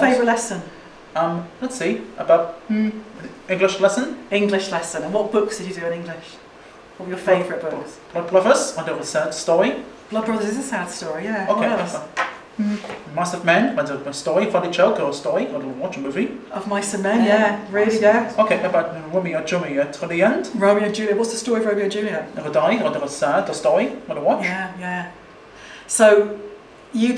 favourite lesson? Let's see, about English lesson. English lesson. And what books did you do in English? What were your favourite books? Blood Brothers, and it was a sad story. Blood Brothers is a sad story, yeah. Okay. What else? Mice of Men, went to a story, funny joke or a story, or watch a movie. Of Mice and Men, yeah. Really, yeah. Okay, about Romeo and Juliet to the end. Romeo and Juliet. What's the story of Romeo and Juliet? Never die, or there was sad, the story, want to watch. Yeah, yeah. So, you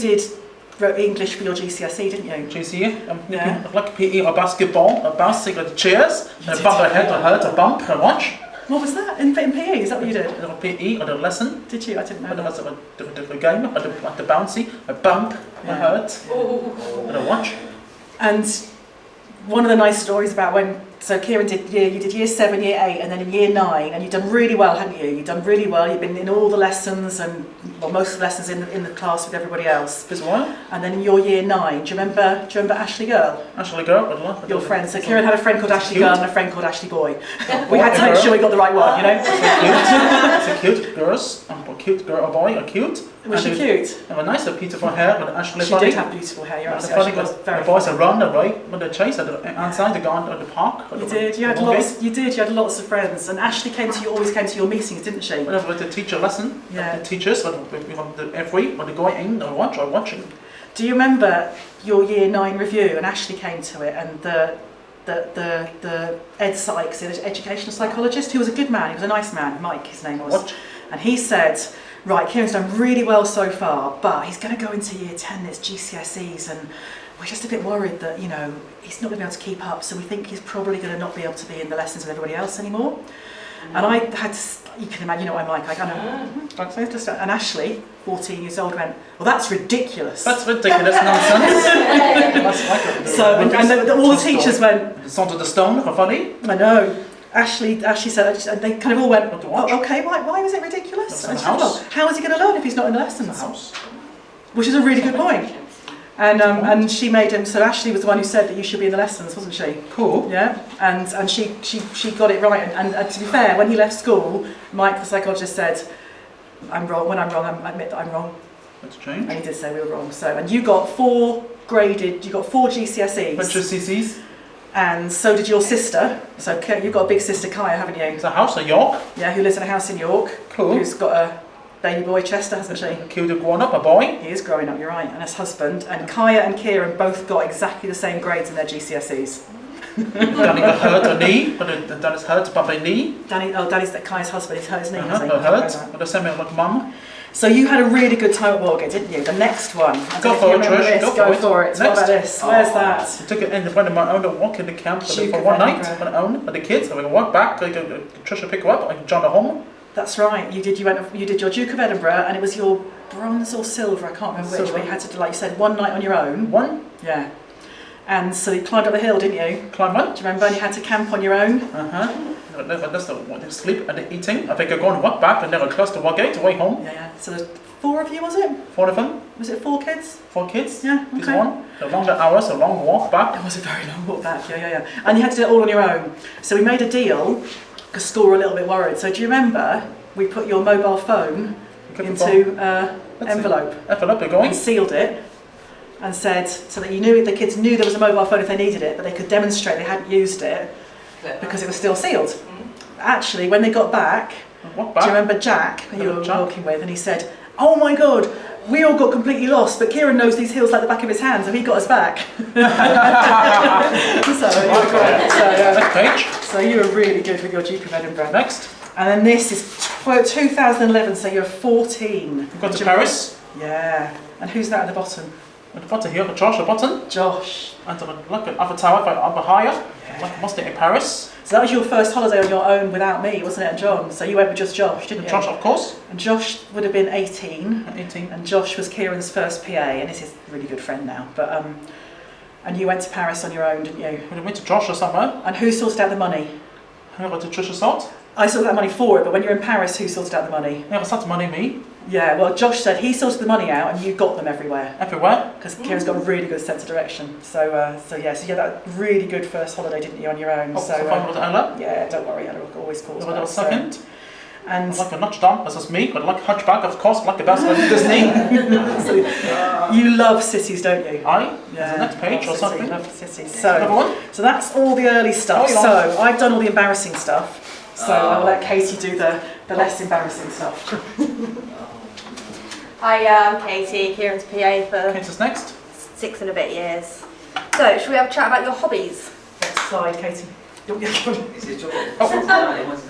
wrote English for your GCSE, didn't you? GCSE, like PE or basketball, a bouncing on the chairs, and a bump ahead to hurt, a bump, and watch. What was that? In PE, is that what you did? A PE, or the lesson. Did you? I didn't know. There was the game, or the bouncy, a bump, a hurt, and a watch. And one of the nice stories about so Ciaran you did year 7, year 8, and then in year 9, and you'd done really well, hadn't you? You'd done really well, you'd been in all the lessons, and well, most of the lessons in the class with everybody else. This one? And then in your year 9, do you remember Ashley Girl? Ashley Girl, your friend. So Ciaran had a friend called Ashley Girl and a friend called Ashley Boy. We had to make sure we got the right one, you know? So cute girls, a cute girl, a boy, a cute. Was she cute? And a nice, beautiful hair, with Ashley. She did have beautiful hair. You're absolutely right. The boys are run away when they chase at the outside. They go on the park. You did. You had lots. You did. You had lots of friends. And Ashley always came to your meetings, didn't she? Whenever the teacher lesson. Yeah. The teachers, every when they go in or watching. Do you remember your year 9 review? And Ashley came to it, and the ed psych, the educational psychologist, who was a good man. He was a nice man. Mike, his name was. What? And he said, right, Ciaran's done really well so far, but he's going to go into year 10, it's GCSEs, and we're just a bit worried that, you know, he's not going to be able to keep up, so we think he's probably going to not be able to be in the lessons with everybody else anymore. And I had to, you can imagine, you know what I'm like, I kind of, and Ashley, 14 years old, went, well, that's ridiculous. That's ridiculous nonsense. So, and all the teachers went, Salt of the stone, for funny. I know. Ashley said, and they kind of all went, oh, okay, why was it ridiculous? And said, well, how is he going to learn if he's not in the lessons? Which is a really good point. And she made him, so Ashley was the one who said that you should be in the lessons, wasn't she? Cool. Yeah, and she got it right. And to be fair, when he left school, Mike, the psychologist, said, I'm wrong. When I'm wrong, I admit that I'm wrong. That's change. And he did say we were wrong. So, and you got 4 GCSEs. Bunch of CCs. And so did your sister. So you've got a big sister, Kaya, haven't you? It's a house in York. Yeah, who lives in a house in York. Cool. Who's got a baby boy, Chester, hasn't she? Cute, grown up, a boy. He is growing up, you're right, and his husband. And Kaya and Ciaran both got exactly the same grades in their GCSEs. Danny got hurt a knee, but Danny's hurt by my knee. Danny's Kaya's husband, he's hurt his knee, hasn't he? Hurt, but they sent me like mum. So you had a really good time at Walgate, didn't you? The next one. Go for it, Trish. Go for it. What about this? Where's that? I took it in front of my own walk in the camp for one night on my own with the kids. I walk back, Trish will pick her up, I can John her home. That's right. You did your Duke of Edinburgh, and it was your bronze or silver, I can't remember which, but you had to do, like you said, one night on your own. One? Yeah. And so you climbed up the hill, didn't you? Climb one? Do you remember? And you had to camp on your own? That's the sleep and the eating. I think I go and walk back and then I cross the Walgate away home. Yeah. So there's 4 of you, was it? 4 of them. Was it 4 kids? 4 kids. Yeah, okay. This one. The longer hours, a long walk back. It was a very long walk back, yeah. And you had to do it all on your own. So we made a deal, because school were a little bit worried. So do you remember, we put your mobile phone into envelope. Envelope, you're going? And sealed it. And said, so that the kids knew there was a mobile phone if they needed it, but they could demonstrate they hadn't used it because it was still sealed. Mm-hmm. Actually, when they got back, do you remember Jack, who you were walking with, and he said, oh my God, we all got completely lost, but Ciaran knows these hills like the back of his hand, so he got us back. So you were really good with your Duke of Edinburgh. Next. And then this is 2011, so you're 14. You've got to Paris. Yeah. And who's that at the bottom? At the bottom here, Josh at the bottom. Josh. And look at other tower, up higher. Yeah. Must it in Paris? So that was your first holiday on your own without me, wasn't it, and John? So you went with just Josh, didn't you? Josh, of course. And Josh would have been 18. 18. And Josh was Ciaran's first PA, and he's his really good friend now. But and you went to Paris on your own, didn't you? We went to Josh or somewhere. And who sorted out the money? I got to Trisha sort. I sorted out money for it, but when you're in Paris, who sorted out the money? Yeah, I sorted money, me. Yeah, well, Josh said he sorted the money out and you got them everywhere. Everywhere? Because Ciaran's got a really good sense of direction. So you had that really good first holiday, didn't you, on your own? Oh, so fun with Ella? Yeah, don't worry, Ella always calls back. Second? And like a Notre Dame, this is me, but like Hunchback, of course, like the best of Disney. you love cities, don't you? The next page or something. Love cities. Another one? So that's all the early stuff. Oh, yeah. So I've done all the embarrassing stuff. So I'll let Katie do the less embarrassing stuff. Hi, I'm Katie, Ciaran's PA for Katie's next. 6 and a bit years. So, should we have a chat about your hobbies? Next slide, Katie.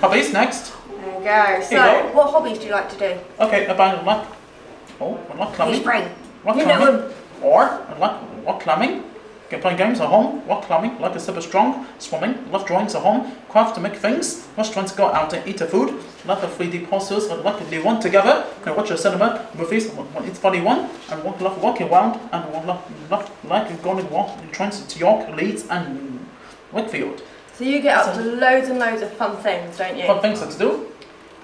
Hobbies next. There you go. So, Here you go. what hobbies do you like to do? Okay, about like, I like climbing. Use brain. Rock You climbing. know them. Or I like rock climbing. Can play games at home. Rock climbing. Like a super strong. Swimming. Love drawings at home. Craft to make things. Restaurants, go out and eat the food. Like the 3D posters. I like to do one together. Can watch a cinema movies. It's funny one. And love walking around. And love like going walk trains to York, Leeds, and Wakefield. So you get up to loads and loads of fun things, don't you? Fun things to do.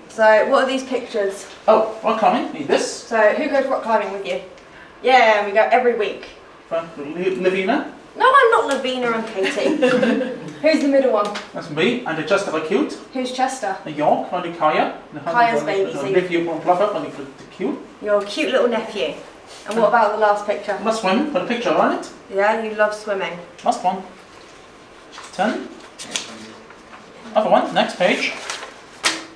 So, what are these pictures? Oh, rock climbing. Need this. So, who goes rock climbing with you? Yeah, we go every week. Lavina. No, I'm not Lavina, I'm Katie. Who's the middle one? That's me. And just have a cute. Who's Chester? New York, and Kaya. Kaya's baby, so you- Live you one brother, and the cute. Your cute little nephew. And what about the last picture? Last one, put a picture on it. Yeah, you love swimming. Last one. 10. Other one, next page.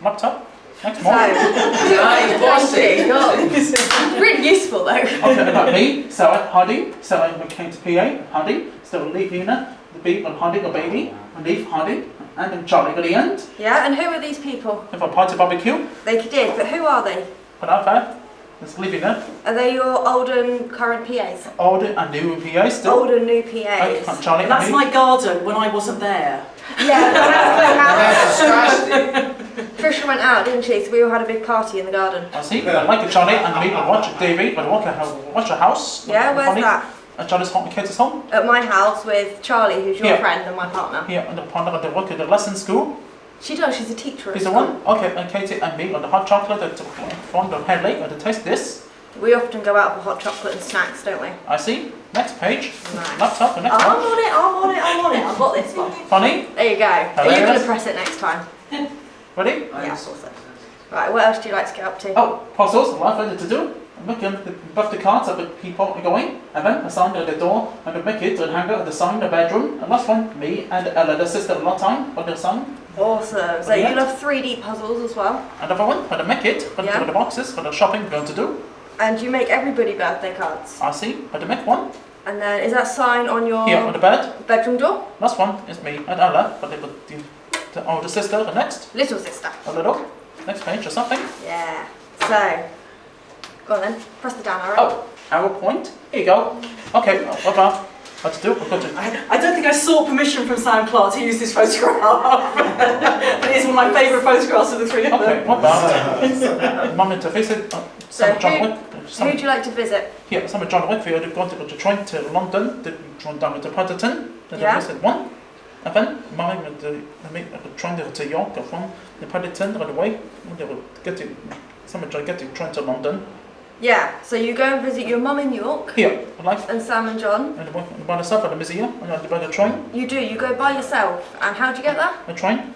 Laptop. Next So, more. thank you. Really useful though. Okay, about me, Sarah, Hardy. Sarah came to PA, Hardy. Still Lavina, the baby, and Hardy, the baby. And Leaf, Hardy. And then Charlie at the end. Yeah, and who are these people? If a party barbecue, They did, but who are they? put out there. There's Lavina. Are they your old and current PAs? Old and new PA still. Old and new Okay, PAs. Charlie That's and me. my garden when I wasn't there. Yeah, Trisha went out, didn't she? So we all had a big party in the garden. I see. I like Charlie and me. I watch Davey. I watch a house. Yeah, where's Funny. that? And Charlie's home. The kids is home. At my house with Charlie, who's your Yeah. friend and my partner. Here on the partner at the work at the lesson school. She does, she's a teacher at Is the school. one? Okay, and Katie and me on the hot chocolate at from the Henley. And to taste this. We often go out for hot chocolate and snacks, don't we? I see. Next page. Nice. Laptop. The next I'm one. on it, I'm on it, I'm on it. I've got this one. Funny. There you go. Are you going Hilarious. to press it next time? Ready? Yeah, of course. Right, what else do you like to get up to? Oh, puzzles. What I've to do. I'm looking above the cards of the people going. And then a sign at the door. And the make it and hang out the sign in the bedroom. And last one, me and Ella, the sister, a lot of time on the sign. Awesome. So Yeah. you love 3D puzzles as well? Another one, for the make it, for Yeah. the boxes, for the shopping we're going to do. And you make everybody birthday cards? I see, for the make one. And then is that sign on your Here on the bed. bedroom door? Last one is me and Ella, but the older sister, the next, Little sister. a little. Next page or something. Yeah. So, go on then. Press the down arrow. Oh, arrow point. Here you go. Okay, what about what to do? We've got to. I don't think I sought permission from Sam Clark to use this photograph. But it is one of my favourite photographs of the three of them. Okay, what about Mum to visit some John Wick? Who do you like to visit? Here, some John Wickfield have gone to go to train to London, to train down to Paddington, then Yeah. they visit one. And then Mum went to train to York from the Paddington right away. They will get to some get to train to London. Yeah. So you go and visit your mum in York Here, I like and Sam and John. and by myself at the museum, and by the train, You do. You go by yourself. And how do you get there? a train,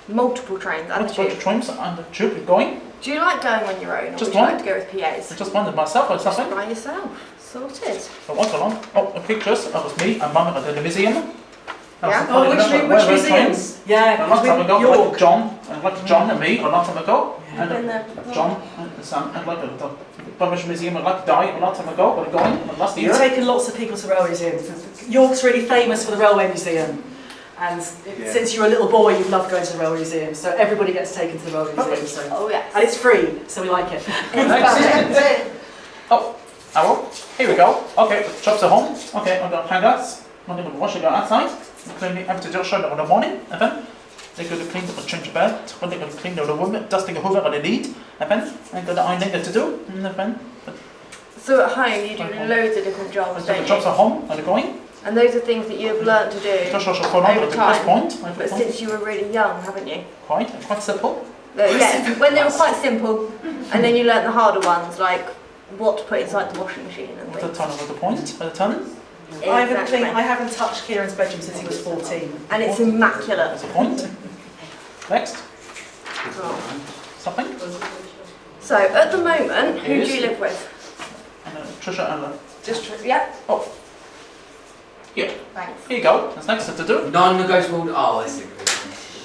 Multiple trains and a what's the tube. trains and the tube is going. Do you like going on your own, or Just would you one. like to go with PAs? I just wanted myself or Just something. by yourself. Sorted. I walk along. Oh, the pictures. That was me and Mum at the museum. That was Yeah. the Oh, funny which, number. which Where were museums? trains? Yeah, A long time ago, York. like John and me, a long time ago, and Been there. John and Sam, and like the British Museum, and like died a long time ago, but going last year. You've taken lots of people to railway museums. York's really famous for the railway museum. And since you were a little boy, you've loved going to the railway museum. So everybody gets taken to the railway museum. So. Oh yes. And it's free, so we like it. Oh, arrow. Here we go. Okay, the shops are home. Okay, I'm gonna hang us. I'm gonna wash it outside. Clean it after just show them in the morning, and then they're going to clean the change the bed. When they're going to clean the room, dusting the hoover what they need, and then I'm going to ironing it to do, and then So at home you do loads of different jobs, the don't jobs you? are home and they're going. And those are things that you've learnt to do Just also follow on over at this time. point. But since you were really young, haven't you? Quite simple. Yeah, when they were quite simple, and then you learnt the harder ones, like what to put inside the washing machine and At the things. turn of the point, at the turn. Exactly. I haven't touched Ciaran's bedroom since he was 14. And it's immaculate. That's a point. Next. Oh. Something. So at the moment, who do you live with? Trisha and Yeah. Oh. Yeah. Thanks. Here you go. That's next to do. Non-negotiable. Oh, I see.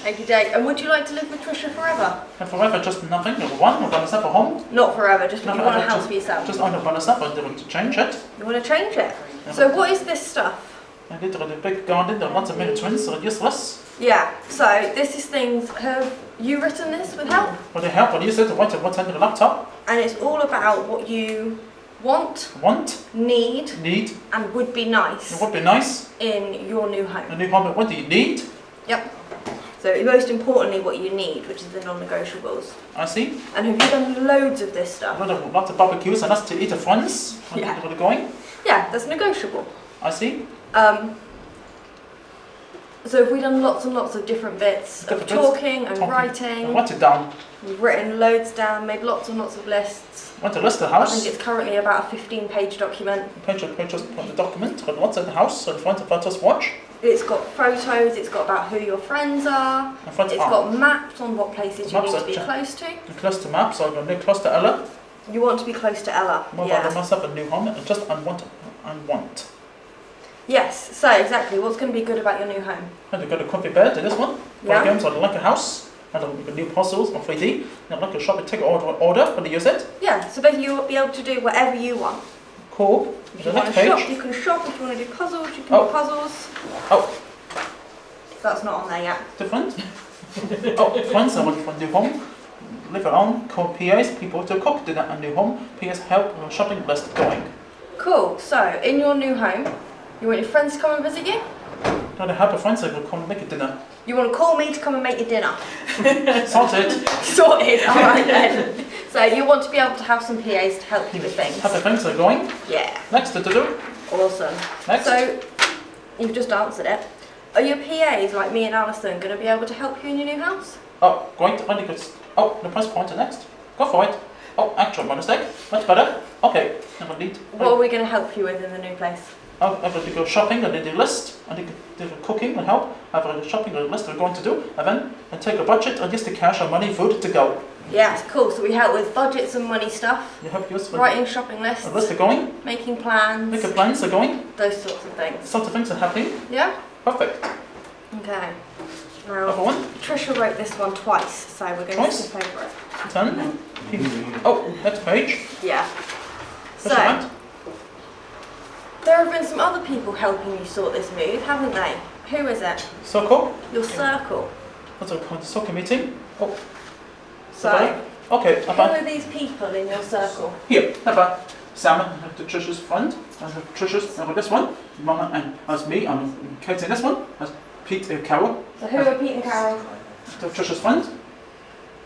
Okie doke. And would you like to live with Trisha forever? And forever, just nothing. Number one, we're going to set a home. Not forever, just because you want a house just, for yourself. Just on the stuff, I want to change it. You want to change it? So what is this stuff? I did a big garden, there are lots of mini twins, so useless. Yeah, so this is things, have you written this with help? But they help when you said to what's on the laptop. And it's all about what you want, need, and would be nice It would be nice. in your new home. A new home, what do you need? Yep. So most importantly what you need, which is the non-negotiables. I see. And have you done loads of this stuff? Lots of barbecues and lots to eat at friends. Yeah. Where they're going. Yeah, that's negotiable. I see. So have we done lots and lots of different bits of talking and writing? And write it down. We've written loads down, made lots and lots of lists. Want to list the I house. think it's currently about a 15-page document. Pages on the document, got lots of the house, so in front of let us watch. It's got photos, it's got about who your friends are, In front it's got maps on what places you need to be close to. Close to maps, so I'm going to be close to Ella. You want to be close to Ella, Well, yeah. I must have a new home, and just unwant. Yes, so exactly, what's going to be good about your new home? And I've got a comfy bed in this one. Yeah. Games, I like a house. And I've got new puzzles on 3D. And I like a shopping ticket order when you use it. Yeah, so basically you'll be able to do whatever you want. Cool. If The you want next to shop, page. you can shop. If you want to do puzzles, you can Oh. do puzzles. Oh, That's not on there yet. different. Oh, friends, I want a new home. Live alone, call PAs, people to cook dinner and new home. PAs help with shopping list going. Cool, so in your new home, you want your friends to come and visit you? Now they help a friends, I will come and make a dinner. You want to call me to come and make your dinner? Sorted. Sorted, alright then. So you want to be able to have some PAs to help you with things? Have the things are going. Yeah. Next to do. Awesome. Next. So, you've just answered it. Are your PAs, like me and Alison, going to be able to help you in your new house? Oh, great. Really good. Oh, the press pointer next. Go for it. Oh, actual my mistake. Much better. Okay. Never need. What are we going to help you with in the new place? I'm going to go shopping and do the list. I think do the cooking and help. I have a shopping list we're going to do. And then I take a budget and just the cash and money, food to go. Yes, cool. So we help with budgets and money stuff, You help us with writing shopping lists, the list are going. making plans, Make a plans are going. those sorts of things. Sort of things are happening. Yeah? Perfect. Okay. Other Now, one. Trisha wrote this one twice, so we're going to Twice? skip over it. Turn. Oh, next page. Yeah. Push So, it back. there have been some other people helping you sort this move, haven't they? Who is it? Circle. Your circle. That's a soccer meeting. Oh, So, okay. who About are these people in your circle? here. About Sam and Trisha's friend. And Trisha's over this one. Mama and as me. I'm Kate in this one. As Pete and Carol. So who are Pete and Carol? Trisha's friend.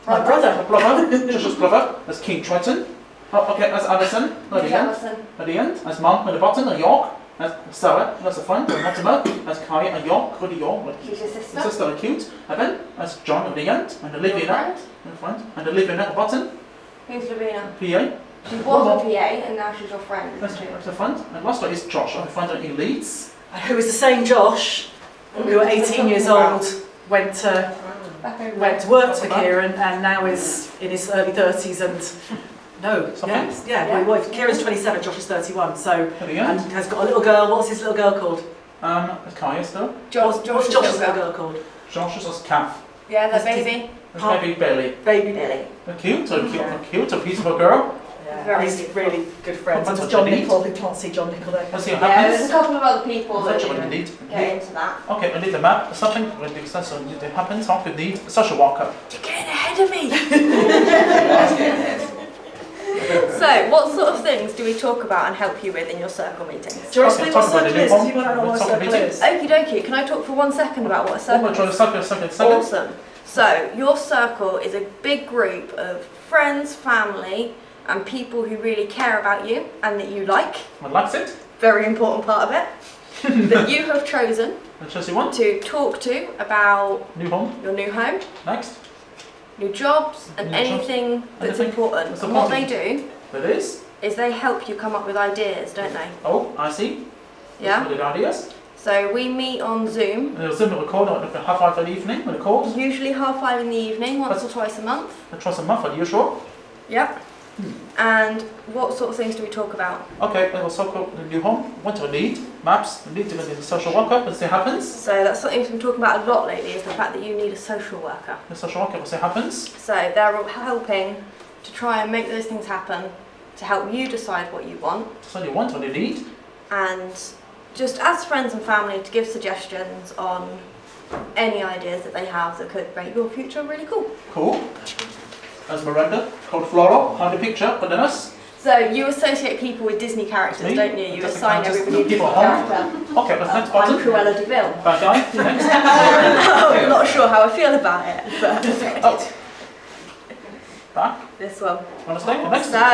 My brother. My brother. Trisha's brother. That's King Triton. Oh, okay. That's Alison. At Who's the end. Alison? At the end. That's Mum at the bottom. And York. That's Sarah. That's a friend. And Mortimer. That's Kai and York. Really York. She's your sister. The sister are cute. And then that's John at the end. And Olivia. Your friend? And friend. And Olivia at the bottom. Who's Lavina? PA. She was a PA and now she's your friend, That's isn't she? the friend. And last one is Josh. Our friend in Leeds. Who was the same Josh, who at 18 years old went to work for Ciaran and now is in his early 30s and well, Ciaran's 27, Josh is 31, so At the end. and has got a little girl. What's his little girl called? It's Kaya still. Josh's What's Josh's little girl called? Josh is Kath. Yeah, the Is- baby. That's maybe Bailey. Baby Billy. They're cute. So cute. A beautiful girl. Very He's good. really good friends. What's And her John name? Nicol, who can't see John Nicol there. Let's see what Yeah, there's a happens. couple of other people that That's what we need. get into that. Okay, I need a map. Something with the sense of it happens. I could need social worker. You're getting ahead of me! So, what sort of things do we talk about and help you with in your circle meetings? Do you want to Okay, explain talk what about a the circle new is? Do you want to know one. what a Circle circle meeting. is? Okie dokie, can I talk for 1 second about what a I'm circle going to is? try to second. Awesome. So, your circle is a big group of friends, family, and people who really care about you and that you like. I likes it. Very important part of it. That you have chosen The Chelsea one. to talk to about New home. your new home, Next. new jobs, and New jobs. anything that's Anything important. that's And what they important. do That is. is they help you come up with ideas, don't they? Oh, I see. Yeah? That's good ideas. So we meet on Zoom. Zoom record at 5:30 in the evening. Record. Usually 5:30 in the evening, once or twice a month. Twice a month, are you sure? Yep. And what sort of things do we talk about? Okay, we'll talk about the new home. What do I need? Maps. I need to go to the social worker. Let's see what happens. So that's something we've been talking about a lot lately, is the fact that you need a social worker. The social worker. Let's see what happens. So they're all helping to try and make those things happen, to help you decide what you want. So you want, what you need. And just as friends and family, to give suggestions on any ideas that they have that could make your future really cool. Cool. As Miranda, called Flora, behind the picture, but then us. So you associate people with Disney characters, don't you? You That's assign the characters, everybody a Disney people character. Okay, but next I'm button. Cruella de Vil. Bad guy. Next. I'm not sure how I feel about it, but Oh. Back. this one. Understand? Next. So,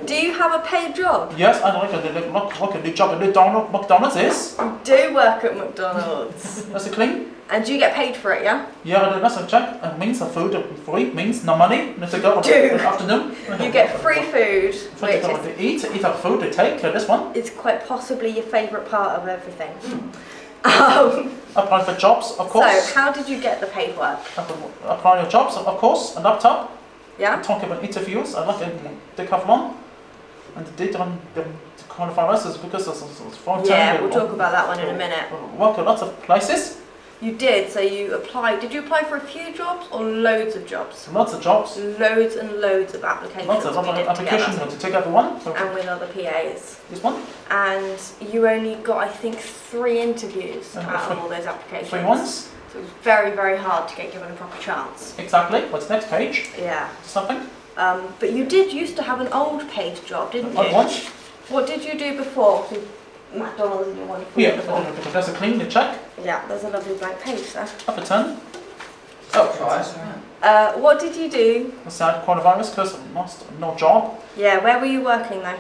do you have a paid job? Yes, I like a new job at McDonald's is. You do work at McDonald's. That's a clean. And do you get paid for it, yeah? Yeah, that's a check. It means the food free, means no money. Let's go Dude. in the afternoon. You get free food, Food which to eat up food to take. This one. is quite possibly your favourite part of everything. Apply for jobs, of course. So, how did you get the paid work? Apply your jobs, of course. A laptop. Yeah? Talk about interviews. I like a decathlon. And the date on the qualify us is because it's for Yeah, we'll talk about that one in a minute. Work at lots of places. You did, so you applied. Did you apply for a few jobs or loads of jobs? Lots of jobs. Loads and loads of applications. Lots of we did applications. together. To take everyone. So And with other PAs. this one. And you only got, I think, 3 interviews out of all those applications. 3 ones. So it was very, very hard to get given a proper chance. Exactly. What's next page? Yeah. Something. But you did used to have an old paid job, didn't you? What one? What did you do before? McDonald's and your wonderful Yeah. uniform. There's a clean the check. Yeah, there's a lovely blank page there. Up a 10. Oh. What did you do? Sad coronavirus because I lost no job. Yeah, where were you working though?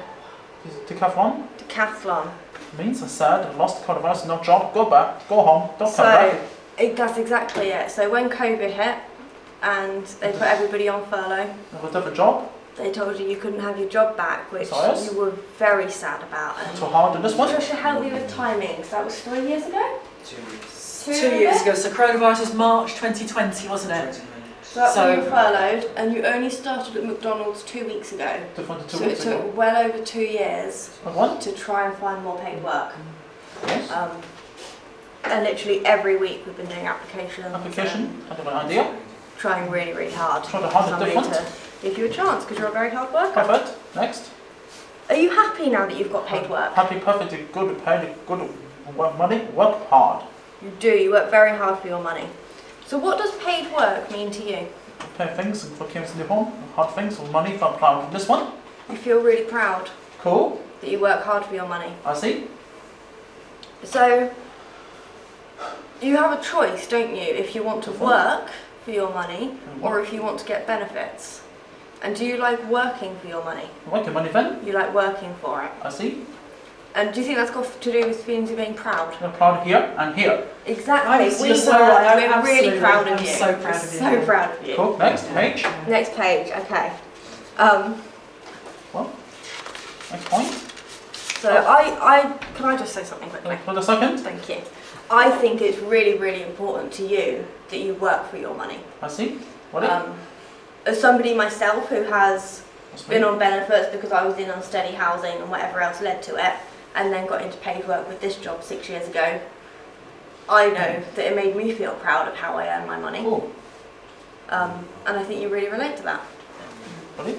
Decathlon. Decathlon. Means I said I lost coronavirus, no job. Go back. Go home. Don't So, come back. That's exactly it. So when COVID hit and they put everybody on furlough, I got a different job. they told you you couldn't have your job back, which Yes. you were very sad about. And Too hard in this one. Joshua, help me with timings. That was 3 years ago? 2 years ago, so coronavirus was March 2020, wasn't it? So that's So- when you were furloughed, and you only started at McDonald's 2 weeks ago. Different So 2 it weeks ago. took well over 2 years What one? to try and find more paid work. Yes. And literally every week we've been doing applications. Application. I have an idea. and trying really, really hard. Try to hard somebody different. to give you a chance because you're a very hard worker. Perfect. Next. Are you happy now that you've got paid work? Happy, perfect, good, paid, good work money. Work hard. You do. You work very hard for your money. So what does paid work mean to you? Pay things for kids in the home. Hard things for money for applying for this one. You feel really proud Cool. that you work hard for your money. I see. So you have a choice, don't you, if you want to work for your money or if you want to get benefits. And do you like working for your money? Working money then. You like working for it. I see. And do you think that's got to do with feelings of being proud? I'm proud here and here. Exactly. You're so right, We're really absolutely. proud of I'm you. so proud of you. So proud of you. Cool. Next page. Next page, okay. Next point. So I can I just say something quickly? For the second. Thank you. I think it's really, really important to you that you work for your money. I see. What As somebody myself who has That's been me. on benefits because I was in unsteady housing and whatever else led to it, and then got into paid work with this job 6 years ago, I know that it made me feel proud of how I earn my money. Cool. And I think you really relate to that. Ready?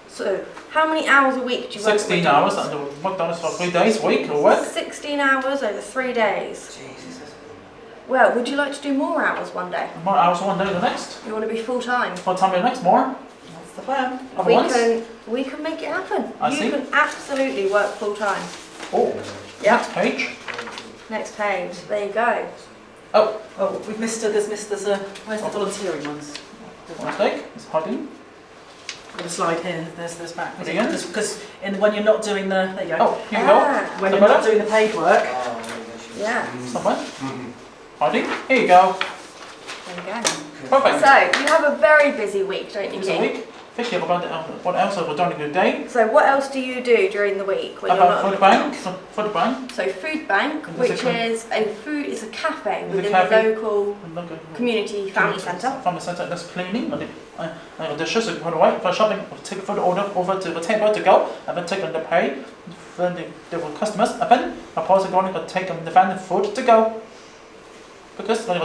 So, how many hours a week do you work? 16 hours and the McDonald's for 3 days a week or what? 16 hours over 3 days. Well, would you like to do more hours one day? More hours one day the next. You want to be full time? What time the next more? That's the plan. Other We ones? we can make it happen. I You see. can absolutely work full time. Oh. Yeah. Next page. Next page. There you go. Oh. Oh, we've missed there's a, where's the volunteering ones? One mistake. It's hiding. The slide here, there's back. Again? Because when you're not doing the, there you go. Oh, here you go. When you're not doing the paid work, Yeah. Somewhere. Hiding. Here you go. There you go. Perfect. So, you have a very busy week, don't you, It's a King? week. thinking about what else I've done in the day. So what else do you do during the week when you're About not food bank. Food bank. So food bank, And which there's is a cafe There's a within cafe. the local community family centre. Family centre. That's cleaning. And the dishes are put away for shopping. Take food order over to the table to go, and then take the pay. Then the customers, and then of course going to take the van food to go. Because they're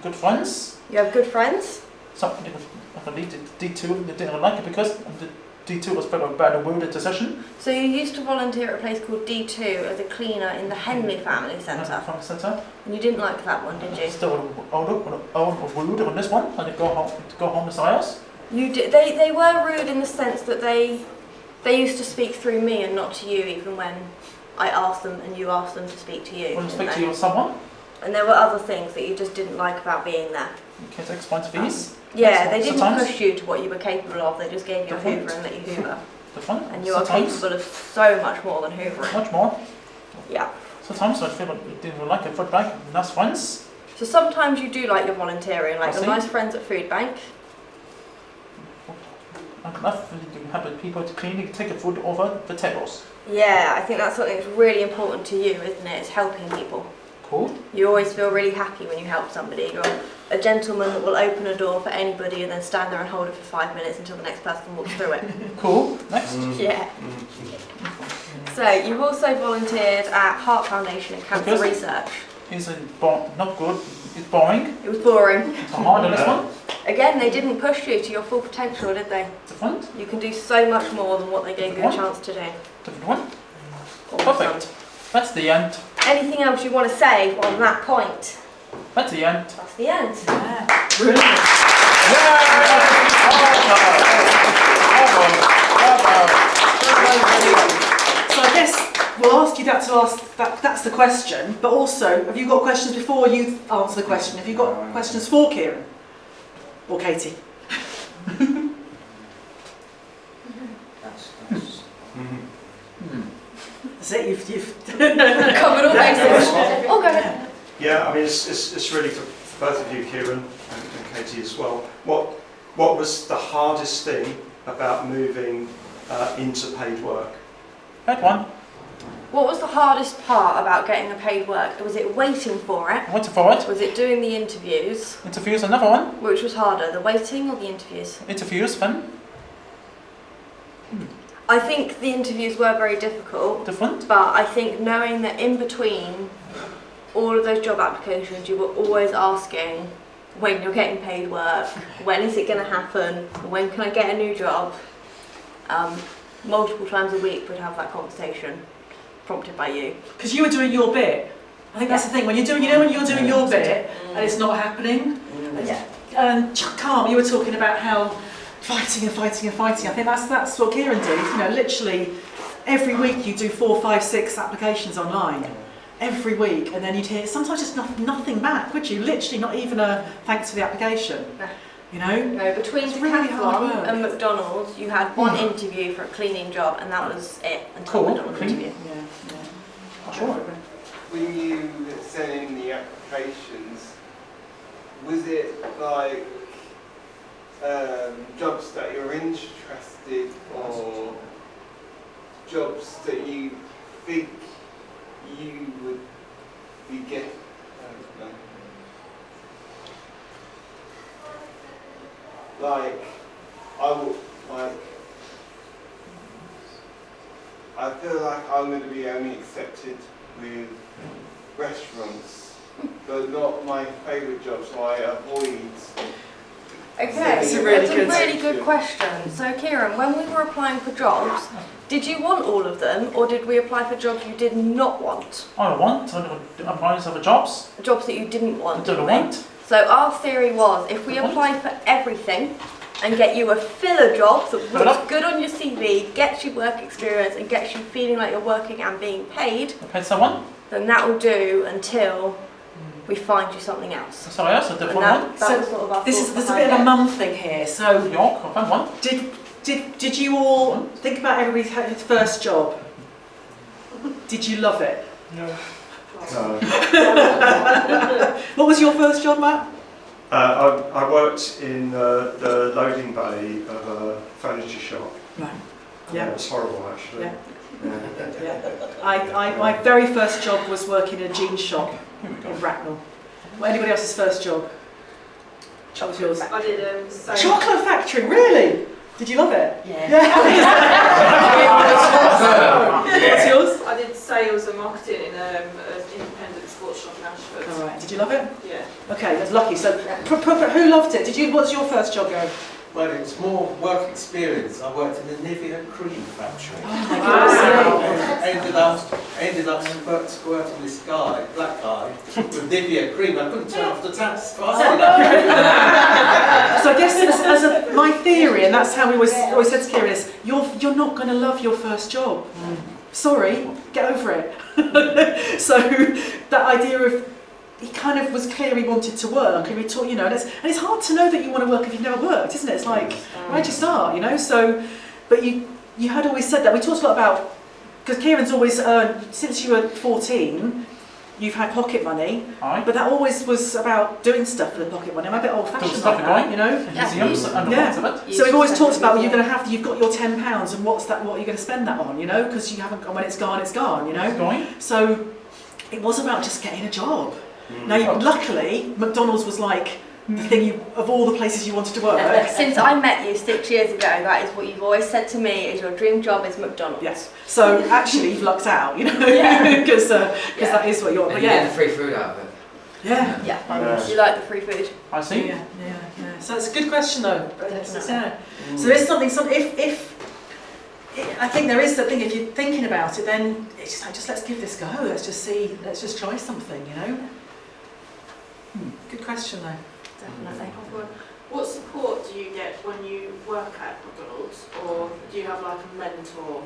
good friends. You have good friends? So I believe the D2 they didn't like it because the D2 was very bad word decision. So you used to volunteer at a place called D2 as a cleaner in the Henley Family Centre. Family centre. And you didn't like that one, did you? Still rude on this one, and they go home to Sias. You did. They were rude in the sense that they used to speak through me and not to you, even when I asked them and you asked them to speak to you. When you speak to you or someone, and there were other things that you just didn't like about being there. you can explain to these. Yeah, they didn't Sometimes. push you to what you were capable of. They just gave you a Different. hoover and let you hoover. Different. And you are Sometimes. capable of so much more than hoovering. Much more. Yeah. Sometimes I feel like you didn't like a food bank, and that's friends. So sometimes you do like your volunteering, like I your see. nice friends at food bank. I love you have the people to clean, take the food over the tables. Yeah, I think that's something that's really important to you, isn't it? It's helping people. Cool. You always feel really happy when you help somebody. You're a gentleman that will open a door for anybody and then stand there and hold it for 5 minutes until the next person walks through it. Cool. Next. Yeah. So you've also volunteered at Heart Foundation and Cancer Because- Research. Is not good. It's boring. It was boring. It's hard on this one. Again, they didn't push you to your full potential, did they? Different. You can do so much more than what they gave you a chance to do. Different one. Awesome. Perfect. That's the end. Anything else you want to say on that point? That's the end. That's the end. Yeah. Brilliant. So I guess we'll ask you that to ask that's the question, but also have you got questions before you answer the question? Have you got questions for Ciaran? Or Katie? That's it, you've Covered all bases. Oh, go ahead. Yeah, I mean, it's really for both of you, Ciaran and Katie as well. What was the hardest thing about moving into paid work? That one. What was the hardest part about getting a paid work? Was it waiting for it? Waiting for it. Was it doing the interviews? Interviews, another one. Which was harder, the waiting or the interviews? Interviews, then. I think the interviews were very difficult, Different. but I think knowing that in between all of those job applications, you were always asking when you're getting paid work, when is it going to happen, when can I get a new job? Multiple times a week we'd have that conversation, prompted by you. because you were doing your bit. I think that's the thing, when you're doing, when you're doing your bit and it's not happening. Yeah. Carl, you were talking about how fighting and fighting and fighting. I think that's what Ciaran did. You know, literally every week you do 4, 5, 6 applications online. Every week, and then you'd hear sometimes just nothing back, would you? Literally not even a thanks for the application. You know? No, between It's really hard Decathlon work. and McDonald's, you had one interview for a cleaning job, and that was it until Cool. McDonald's Clean. interview. Yeah. Sure. When you sent in the applications, was it like jobs that you're interested or jobs that you think you would be getting? I don't know. Like, I feel like I'm going to be only accepted with restaurants, but not my favourite job, so I avoid. Okay, That's a really that's good- good question. So, Ciaran, when we were applying for jobs, did you want all of them, or did we apply for jobs you did not want? I don't want to apply for jobs. Jobs that you didn't I want? don't didn't we? want. So our theory was, if we apply for everything and get you a filler job that Filler? looks good on your CV, gets you work experience and gets you feeling like you're working and being paid, I paid someone. then that will do until we find you something else. Somebody else, a And different one. that So was sort of our There's thought a bit of a behind it. mum thing here. So York, I found one. did you all think about everybody's first job? Did you love it? No. What was your first job, Matt? I worked in the loading bay of a furniture shop. Right. Yeah, Yeah. it was horrible actually. Yeah. Yeah. My very first job was working in a jeans shop Here we go. in Bracknell. Well, anybody else's first job? What was yours? I did sewing. Chocolate factory, really? Did you love it? Yeah. What's yours? I did sales and marketing in an independent sports shop in Ashford. All right. Did you love it? Yeah. Okay, that's lucky. So, who loved it? Did you? What's your first job going? Well, it's more work experience. I worked in the Nivea cream factory. Oh my goodness. Ended up squirting this guy, black guy, with Nivea cream. I couldn't turn off the taps fast enough. So I guess my theory, and that's how we always said to Ciaran, is you're not going to love your first job. Sorry, get over it. So that idea of he kind of was clear he wanted to work, and we taught, you know, and it's hard to know that you want to work if you've never worked, isn't it? It's like, where'd you start, you know? So, but you had always said that. We talked a lot about, because Ciaran's always earned, since you were 14, you've had pocket money, Aye. but that always was about doing stuff for the pocket money. I'm a bit old-fashioned Doing stuff like for that, going. you know? Museums and Yeah. lots of it. So we've always talked about, well, you're going to have to, you've got your £10, and what are you going to spend that on, you know? Because you haven't, when it's gone, you know? It's going. So it was about just getting a job. Now, luckily, McDonald's was like the thing of all the places you wanted to work. Since I met you 6 years ago, that is what you've always said to me, is your dream job is McDonald's. Yes. So actually, you've lucked out, you know, because that is what you're. And But you get yeah, the free food out of it. yeah. Yeah, you like the free food. I see. Yeah. So it's a good question, though. Definitely. Yeah. So there's something. I think there is something. If you're thinking about it, then it's just like, let's give this a go. Let's just try something, you know. Good question, though. Definitely. What support do you get when you work at McDonald's, or do you have like a mentor?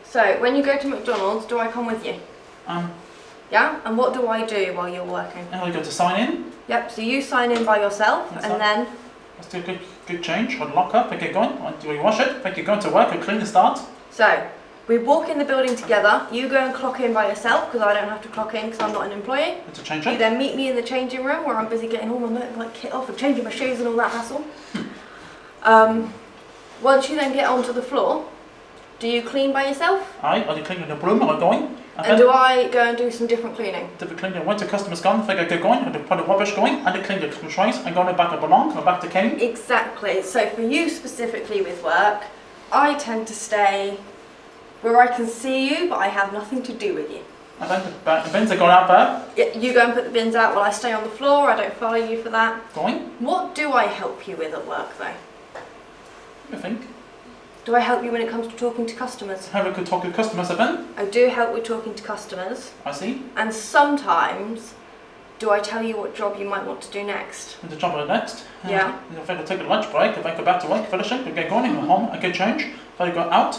So, when you go to McDonald's, do I come with you? Yeah? And what do I do while you're working? And I go to sign in. Yep, so you sign in by yourself, That's and right. then Let's do a good change. I'd lock up, I get going. Do we wash it? Think you're going to work, I clean the start. So, we walk in the building together, you go and clock in by yourself, because I don't have to clock in because I'm not an employee. Let's change You it. then meet me in the changing room where I'm busy getting all my motorbike kit off and changing my shoes and all that hassle. Once you then get onto the floor, do you clean by yourself? Aye, I do clean with the broom, I'm going. And do I go and do some different cleaning? Did we clean the winter customers gone? Think I get going, and put the rubbish going, and I clean the trays, and going back I belong, go back to King. Exactly. So for you specifically with work, I tend to stay where I can see you, but I have nothing to do with you. And then the bins are going out there, You go and put the bins out while I stay on the floor. I don't follow you for that. going. What do I help you with at work though? I think. Do I help you when it comes to talking to customers? Have a good talk to customers then. I do help with talking to customers. I see. And sometimes, do I tell you what job you might want to do next? And the job of the next. Yeah. If I go take a lunch break, if I go back to work, finish it, I get going, I go home, I get change. If I go out,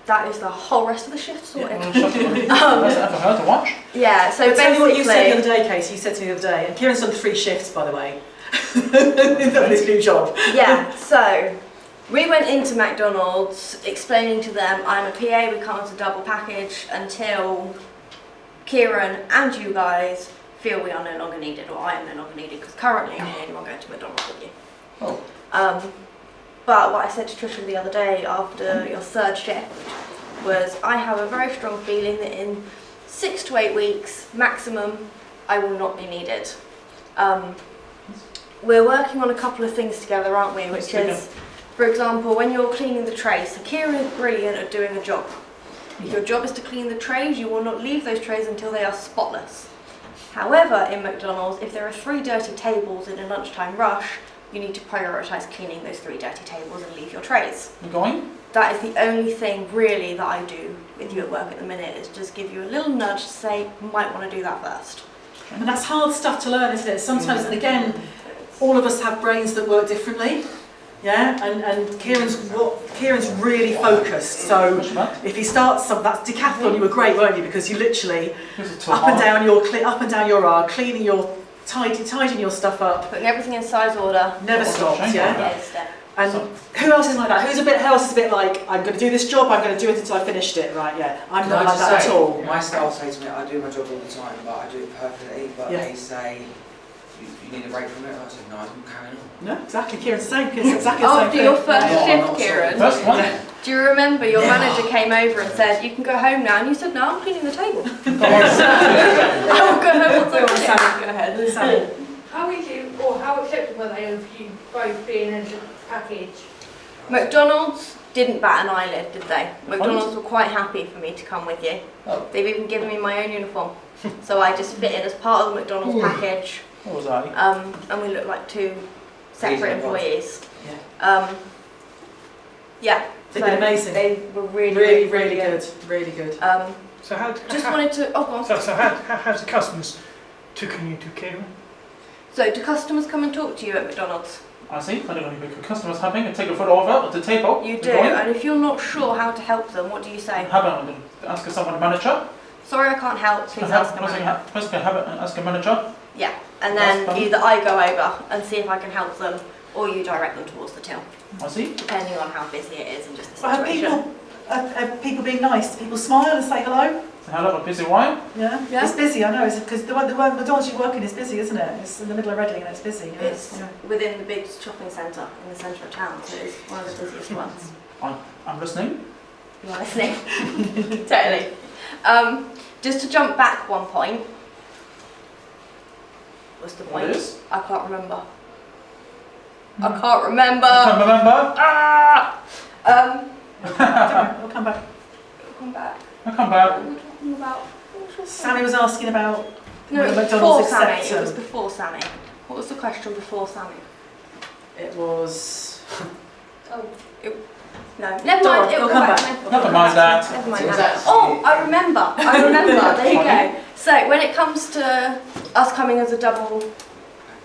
That is the whole rest of the shift sorted. I'll shut it. That's it for her to watch. Yeah, so But tell me what you said the other basically, day, Casey. You said to me the other day, and Ciaran's done 3 shifts, by the way, in this new job. yeah, so we went into McDonald's explaining to them I'm a PA, we come as a double package until Ciaran and you guys feel we are no longer needed, or I am no longer needed, because currently I'm the only one going to McDonald's with you. Oh. But what I said to Trisha the other day after your 3rd shift was I have a very strong feeling that in 6 to 8 weeks maximum I will not be needed. We're working on a couple of things together, aren't we? Which is, for example, when you're cleaning the trays, so Ciaran is brilliant at doing a job. If your job is to clean the trays, you will not leave those trays until they are spotless. However, in McDonald's, if there are 3 dirty tables in a lunchtime rush, you need to prioritise cleaning those 3 dirty tables and leave your trays. You going? That is the only thing really that I do with you at work at the minute, is just give you a little nudge to say, you might want to do that first. And that's hard stuff to learn, isn't it? Sometimes, and again, all of us have brains that work differently. Yeah, and Ciaran's really focused. So if he starts that decathlon, you were great, weren't you? Because you literally up and down your aisle, cleaning your tidying your stuff up. Putting everything in size order. Never stops. Yeah. Yes, yeah. And who else is like that? Who else is a bit like, I'm going to do this job, I'm going to do it until I finished it, right? Yeah, I'm not like that at all. My staff say to me, I do my job all the time, but I do it perfectly. But Yeah. they say, you need a break from it? I said, no, I'm carrying on. No, exactly. Kieran's the same. Kieran's exactly the same After thing. your first Yeah. shift, Not Ciaran, First one? do you remember your Never. manager came over and said, you can go home now? And you said, no, I'm cleaning the table. I'll go home. Go on, Sammy, go ahead. Sammy. How easy or how acceptable are they of you both being in the package? McDonald's didn't bat an eyelid, did they? McDonald's were quite happy for me to come with you. Oh. They've even given me my own uniform. So I just fit in as part of the McDonald's package. What was I? And we look like two separate Reasonable. employees. Yeah. Yeah. They've been amazing. They were really, Really, really good. Really good. So how Just wanted to, oh, go on. so how's the customers taken you to Ciaran? So do customers come and talk to you at McDonald's? I see. I don't know if the customer's having and take a photo of it at the table. You do, Go on. and if you're not sure how to help them, what do you say? Ask someone manager. Sorry, I can't help, please ask a manager. First, ask a manager. Yeah, and That's then fine. either I go over and see if I can help them, or you direct them towards the till, I see. depending on how busy it is and just the Well, situation. have people being nice? Do people smile and say hello? Say hello, a busy wine. Yeah. Yeah. It's busy, I know. Because the McDonald's you work in is busy, isn't it? It's in the middle of Reading and it's busy. Yeah. It's Yeah. within the big shopping centre in the centre of town, so it's one of the busiest ones. I'm listening. You're listening? Totally. Just to jump back one point. What's the What point? is? I can't remember. I can't remember. Can't remember. Ah! Don't worry, we'll come back. Come back. I come back. What were we talking about? Sammy was asking about No, it whether was before McDonald's Sammy. accept It was them. before Sammy. What was the question before Sammy? It was. No, never Don't mind. worry, It'll we'll come come back. back. Never mind that. Never mind So was that. that- Oh, I remember. There you go. So when it comes to us coming as a double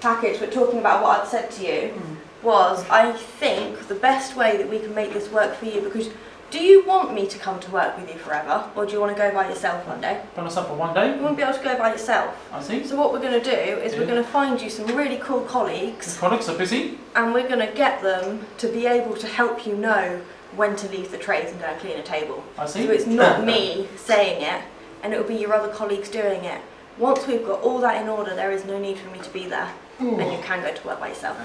package, but talking about what I'd said to you, was I think the best way that we can make this work for you, because do you want me to come to work with you forever, or do you want to go by yourself one day? Put us up for one day. You won't be able to go by yourself. I see. So what we're going to do is we're Yeah. going to find you some really cool colleagues, The colleagues are busy. and we're going to get them to be able to help you know when to leave the trays and go and clean a table. I So see. it's not me saying it, and it will be your other colleagues doing it. Once we've got all that in order, there is no need for me to be there, and you can go to work by yourself.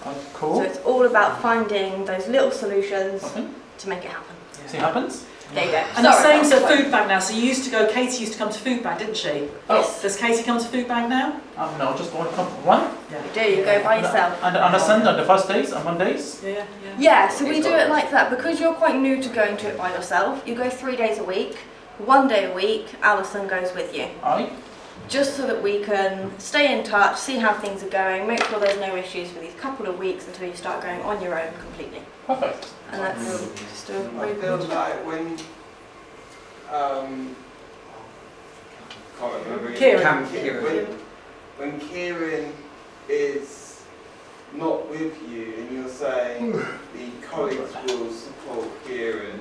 So Cool. it's all about finding those little solutions Okay. to make it happen. See happens. There you go. And the Sorry, same that to was food bank now. So you used to go. Katie used to come to food bank, didn't she? Yes. Does Katie come to food bank now? No, just going to come for one. You do, you go by yourself. And understand on the first days and Mondays. Yeah. Yeah, so we do it like that. Because you're quite new to going to it by yourself, you go 3 days a week. 1 day a week, Alison goes with you. Aye. Just so that we can stay in touch, see how things are going, make sure there's no issues for these couple of weeks until you start going on your own completely. Perfect. And that's just a I really feel good. like when can't remember. Ciaran. When Ciaran is not with you and you're saying the colleagues will support Ciaran,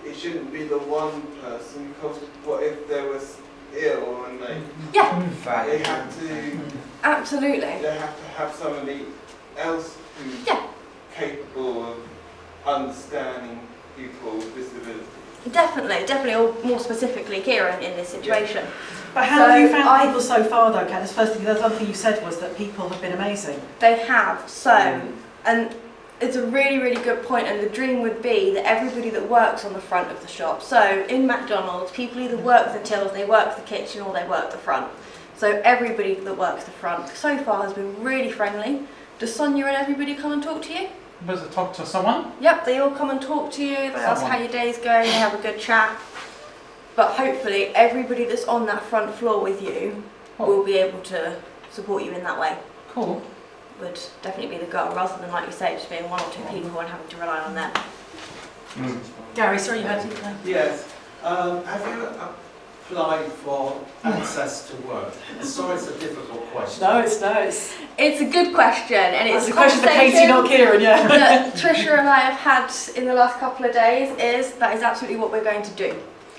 it shouldn't be the one person, because what if they was ill and they have to Absolutely. have somebody else who's Yeah. capable of understanding people with disabilities. Definitely, or more specifically Ciaran in this situation. But how have you So found people so far, though, Kat? The other thing you said was that people have been amazing. They have, and it's a really, really good point, and the dream would be that everybody that works on the front of the shop, so in McDonald's, people either work the tills, they work the kitchen, or they work the front. So everybody that works the front so far has been really friendly. Does Sonia and everybody come and talk to you? Better talk to someone. Yep, they all come and talk to you, they ask how your day's going, they have a good chat. But hopefully everybody that's on that front floor with you will be able to support you in that way. Cool. Would definitely be the goal, rather than, like you say, just being one or two people and having to rely on them. Gary, sorry you had. Yes. Have you applied for access to work? Sorry, it's a difficult question. No, it's. It's a good question, and it's It's a question for Katie, not Ciaran. Yeah. that Trisha and I have had in the last couple of days. That is absolutely what we're going to do.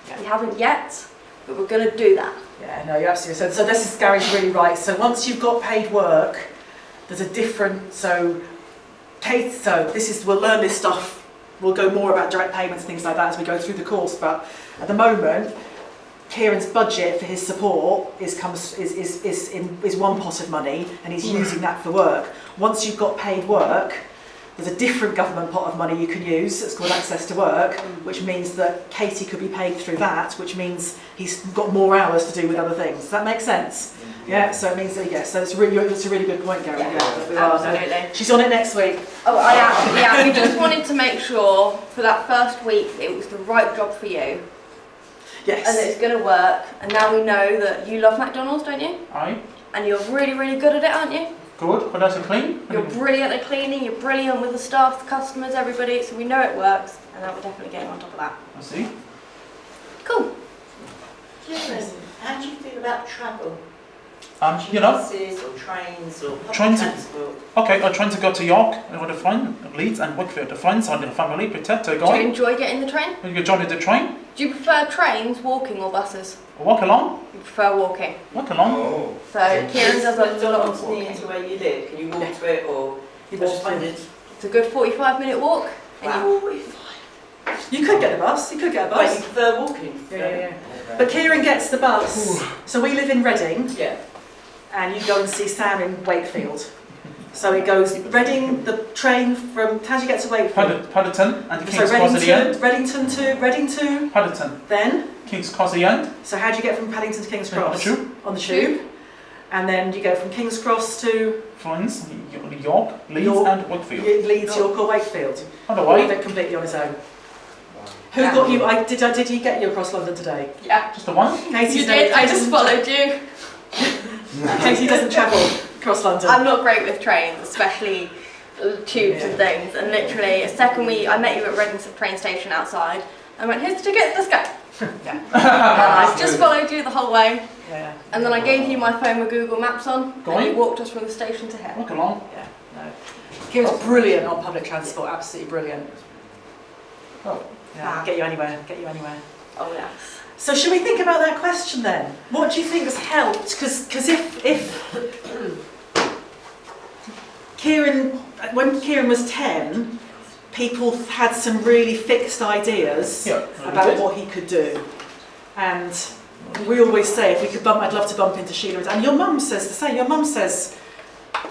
Yeah. We haven't yet, but we're going to do that. Yeah, no, you're absolutely. So this is Gary's really right. So once you've got paid work, there's a different. So Kate, we'll learn this stuff. We'll go more about direct payments and things like that as we go through the course. But at the moment, Ciaran's budget for his support is one pot of money, and he's using that for work. Once you've got paid work, there's a different government pot of money you can use. It's called Access to Work, which means that Katie could be paid through that, which means he's got more hours to do with other things. Does that make sense? Yeah. So it means that yes. So it's a really good point, Gary. Yeah, Absolutely. She's on it next week. Oh, I am. Yeah, we just wanted to make sure for that first week it was the right job for you. Yes. And that it's going to work. And now we know that you love McDonald's, don't you? Aye. And you're really, really good at it, aren't you? Good. How does it clean? You're brilliant at cleaning, you're brilliant with the staff, the customers, everybody, so we know it works, and now we're definitely getting on top of that. I see. Cool. Ciaran, how do you feel about travel? You know, Buses or trains or public Trying to- transport? okay, I'm trying to go to York with a friend, Leeds and Wickfield. The friends and the family, protect the Do you guy. enjoy getting the train? You join the train, Do you prefer trains, walking, or buses? walk along, You prefer walking. walk along. Oh. So Ciaran does a lot of McDonald's near walking. to where you live. Can you walk to it or You just find walk? it. It's a good 45-minute walk. And you, Wow. You could get a bus. You could get a Wait, you bus. prefer walking? Yeah. But Ciaran gets the bus. So we live in Reading, Yeah. and you go and see Sam in Wakefield. So it goes Reading, the train from. How do you get to Wakefield? Paddington and So King's Cross at the end. Reading to Paddington, then. King's Cross at the end. So how do you get from Paddington to King's On the Cross? tube. On the tube. And then you go from King's Cross to Friends, York, Leeds York. and Wickfield. Leeds, York or Wakefield. On the Or way, even completely on his own. Who got you? Did he get you across London today? yeah. just the one. Casey's You did, I just followed you. Casey doesn't travel across London. I'm not great with trains, especially tubes and things. And literally, a second I met you at Reading train station outside. I went, here's the ticket, let's go. Yeah. I just followed you the whole way. Yeah. And then I gave you my phone with Google Maps on, Go and on. you walked us from the station to here. Walk along. Yeah. No. Kieran's brilliant on public transport. Absolutely brilliant. Oh. Yeah. Get you anywhere. Get you anywhere. Oh yes. So should we think about that question then? What do you think has helped? Because if Ciaran, when Ciaran was 10, people had some really fixed ideas Yeah. about what he could do. And we always say, if we could bump, I'd love to bump into Sheila. And your mum says the same. Your mum says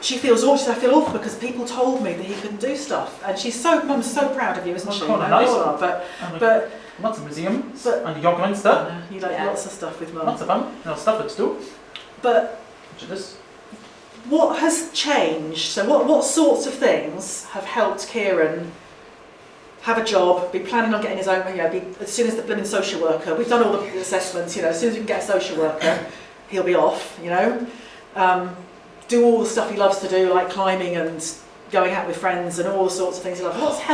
she feels awful. I feel awful because people told me that he couldn't do stuff. And mum's so proud of you, isn't Well, she? quite You know, nice. we all are, And but lots of museums but- and yoga and stuff. you like Yeah. lots of stuff with mum. Lots of fun. No stuff to do. But Which is this. what has changed? So what sorts of things have helped Ciaran have a job, be planning on getting his own, as soon as the blooming social worker, we've done all the assessments, as soon as we can get a social worker, he'll be off, do all the stuff he loves to do, like climbing and going out with friends and all the sorts of things he loves. What's helped